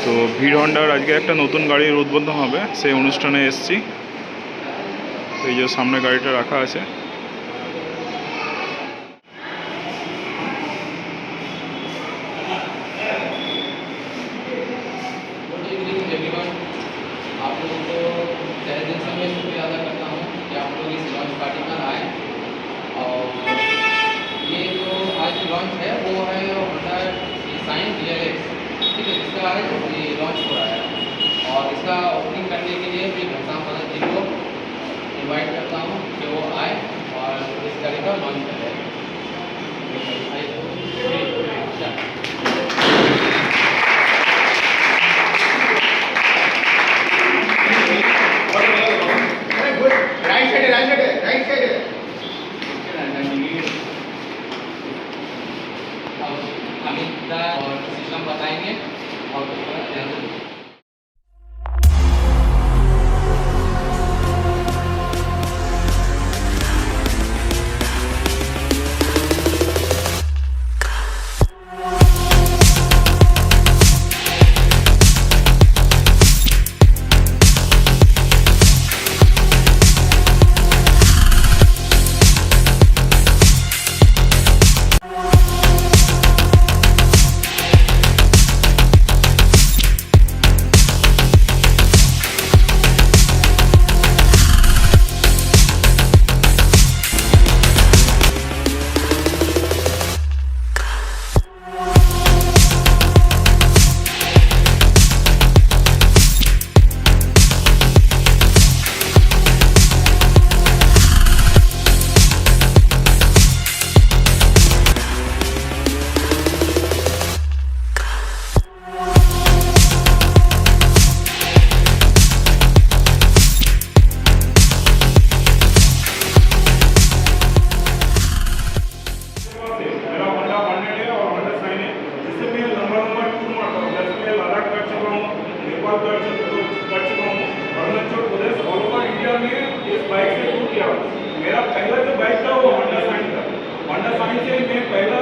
তো ভিড় হন্ডার আজকে একটা নতুন গাড়ির উদ্বোধন হবে, সেই অনুষ্ঠানে এসেছি। এই যে সামনে গাড়িটা রাখা আছে। आप लोगों को तहे दिल से मैं शुक्रिया अदा करता हूँ कि आप लोग इस लॉन्च पार्टी पर आए। और ये जो आज लॉन्च है वो है होंडा साइन DLX, ठीक है, इसका आज ये लॉन्च हो रहा है। और इसका ओपनिंग करने के लिए मैं घनश्याम भगत जी को इनवाइट करता हूँ कि वो आए और इस गाड़ी का लॉन्च करें। और सिस्टम बताएंगे और ध्यान से मेरा पहला जो बाइक था वो होंडा साइन था। होंडा साइन से मैं पहला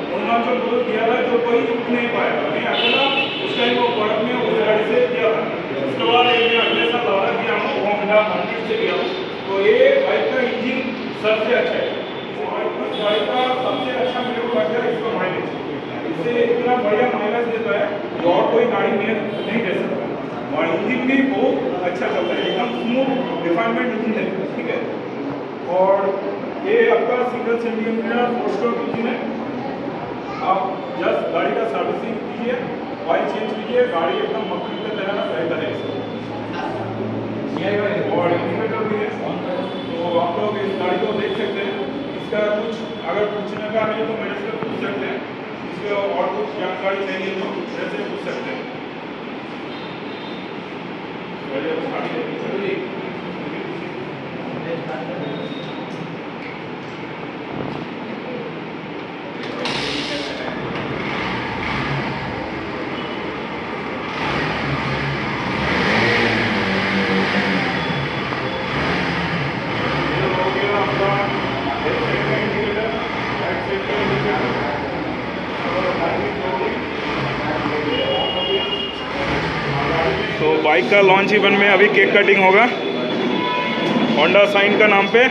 अरुणाचल प्रदेश किया था, जो कोई उठ नहीं पाया था। मैं अकेला उस टाइम वो वर्क में उस गाड़ी से किया था। उसके बाद मैं अगले साल लादा किया हूँ, वो होंडा 100 से किया हूँ। तो ये बाइक का इंजन सबसे अच्छा है। इस गाड़ी का सबसे अच्छा मेरे को लगता है इसका माइलेज। इससे इतना बढ़िया माइलेज देता है जो और कोई गाड़ी में नहीं दे सकता। और इंजन भी बहुत अच्छा चलता है, एकदम स्मूथ रिफाइनमेंट इंजन है, ठीक है। और ये आपका सिंगल सिलिंडर का 4 स्ट्रोक इंजन है। आप जस्ट गाड़ी का सर्विसिंग कीजिए, ऑयल चेंज कीजिए, गाड़ी एकदम मक्खनी की तरह रहता है इसमें। और इंडिकेटर भी है, तो आप लोग इस गाड़ी को देख सकते हैं। इसका कुछ अगर पूछने का है तो मेरे से पूछ सकते हैं, इसके और कुछ जानकारी चाहिए तो मेरे से पूछ सकते हैं। तो बाइक का लॉन्च इवेंट में अभी केक कटिंग होगा होंडा साइन का नाम पे।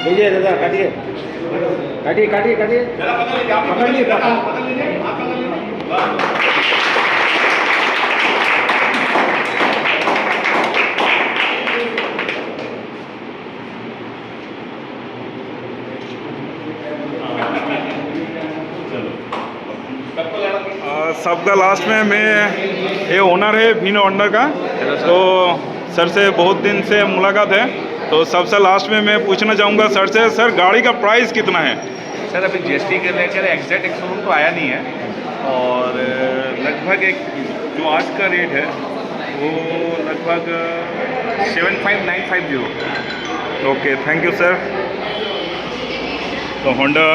लीजिए दादा, काटिए काटिए काटिए काटिए, पकड़ लीजिए। सबका लास्ट में मैं ये ओनर है विन होंडा का, तो सर से बहुत दिन से मुलाकात है। तो सबसे लास्ट में मैं पूछना चाहूँगा सर से, सर गाड़ी का प्राइस कितना है? सर अभी GST के लेकर एग्जैक्ट एक शोरूम तो आया नहीं है, और लगभग एक जो आज का रेट है वो लगभग 75950। Okay, thank you sir. तो होंडा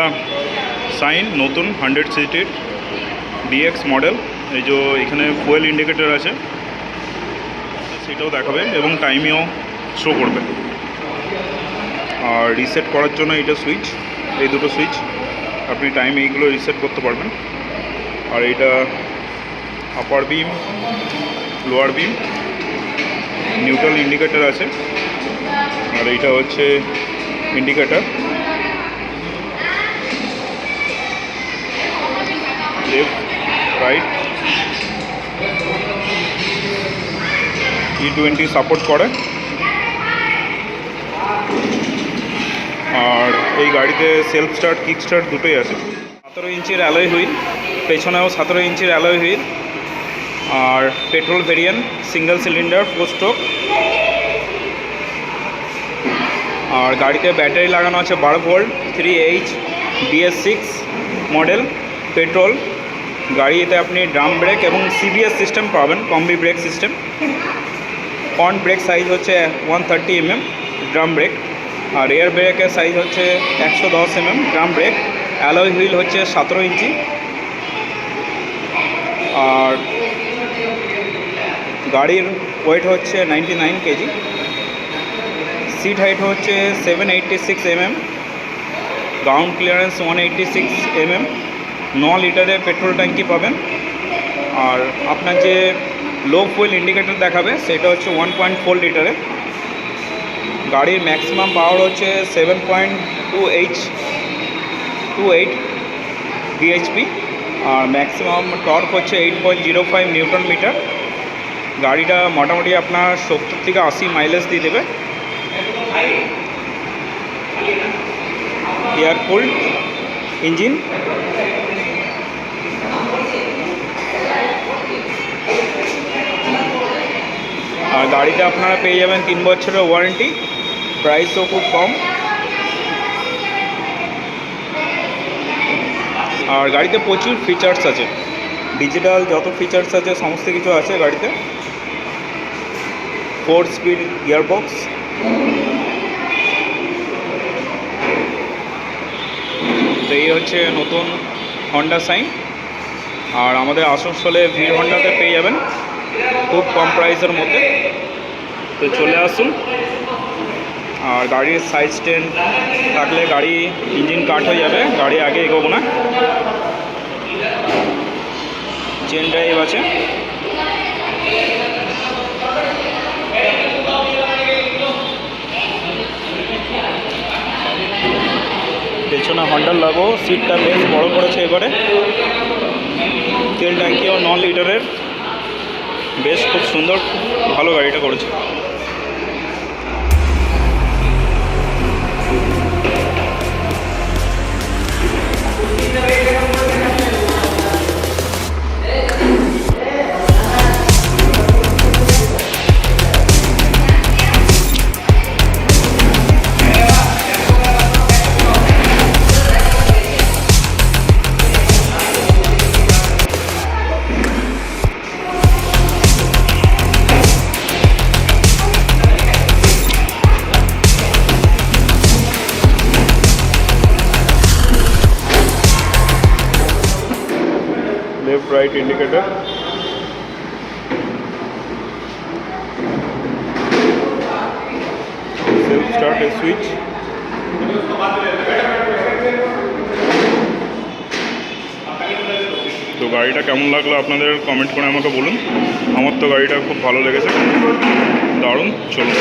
সাইন নতুন 100 সিসির ডিএক্স মডেল, এই যে এখানে ফুয়েল ইন্ডিকেটর আছে সেটাও দেখাবে এবং টাইমিও শো করবে। আর রিসেট করার জন্য এইটা সুইচ, এই দুটো সুইচ, আপনি টাইম এইগুলো রিসেট করতে পারবেন। আর এইটা আপার বিম, লোয়ার বিম, নিউট্রাল ইন্ডিকেটর আছে। আর এইটা হচ্ছে indicator, left right, E20 support করে। আর এই গাড়িতে সেলফ স্টার্ট, কিক স্টার্ট দুটোই আছে। 17 ইঞ্চির অ্যালয় হুইল, পেছনেও 17 ইঞ্চির অ্যালয় হুইল। আর petrol variant, single cylinder, 4 stroke. আর গাড়িতে ব্যাটারি লাগানো আছে 12 volt, 3H BS6 model petrol. গাড়িতে আপনি ড্রাম ব্রেক এবং CBS সিস্টেম পাবেন, combi brake system. Front brake size হচ্ছে 130 mm ড্রাম ব্রেক। আর রিয়ার ব্রেকের সাইজ হচ্ছে 110 mm drum brake. Alloy wheel হচ্ছে 17 ইঞ্চি। আর গাড়ির ওয়েট হচ্ছে 99 কেজি। সিট হাইট হচ্ছে 786 mm, গ্রাউন্ড ক্লিয়ারেন্স 186 mm। 9 লিটারের পেট্রোল ট্যাঙ্কি পাবেন। আর আপনার যে লো ফুয়েল ইন্ডিকেটর দেখাবে সেটা হচ্ছে 1.4 লিটারের। গাড়ির ম্যাক্সিমাম পাওয়ার হচ্ছে 7.28 bhp। আর ম্যাক্সিমাম টর্ক হচ্ছে 8.05 নিউটন মিটার। গাড়িটা মোটামুটি আপনার 70 থেকে 80 মাইলেজ দিয়ে দেবে। Air cooled engine. আর গাড়িতে আপনারা পেয়ে যাবেন 3 বছরের ওয়ারেন্টি। প্রাইসও খুব কম। আর গাড়িতে প্রচুর ফিচার্স আছে, ডিজিটাল যত ফিচার্স আছে সমস্ত কিছু আছে গাড়িতে। 4 স্পিড গিয়ারবক্স। তো এই হচ্ছে নতুন হন্ডা সাইন। আর আমাদের আসানসোলে ভিড় হন্ডাতে পেয়ে যাবেন খুব কম প্রাইসের মধ্যে। তো চলে আসুন। আর গাড়ির সাইড স্ট্যান্ড থাকলে গাড়ি ইঞ্জিন কাট হয়ে যাবে, গাড়ি আগে এগোবো না। চেন ড্রাইভ আছে। পেছনে হন্ডার লাগো, সিটটা বেশ বড় করেছে এবারে। তেল ট্যাঙ্কিও 9 লিটারের, বেশ খুব সুন্দর, ভালো গাড়িটা করেছে। Left right indicator, self start switch. তো গাড়িটা কেমন লাগলো আপনাদের কমেন্ট করে আমাকে বলুন। আমার তো গাড়িটা খুব ভালো লেগেছে, দারুণ। চলুন।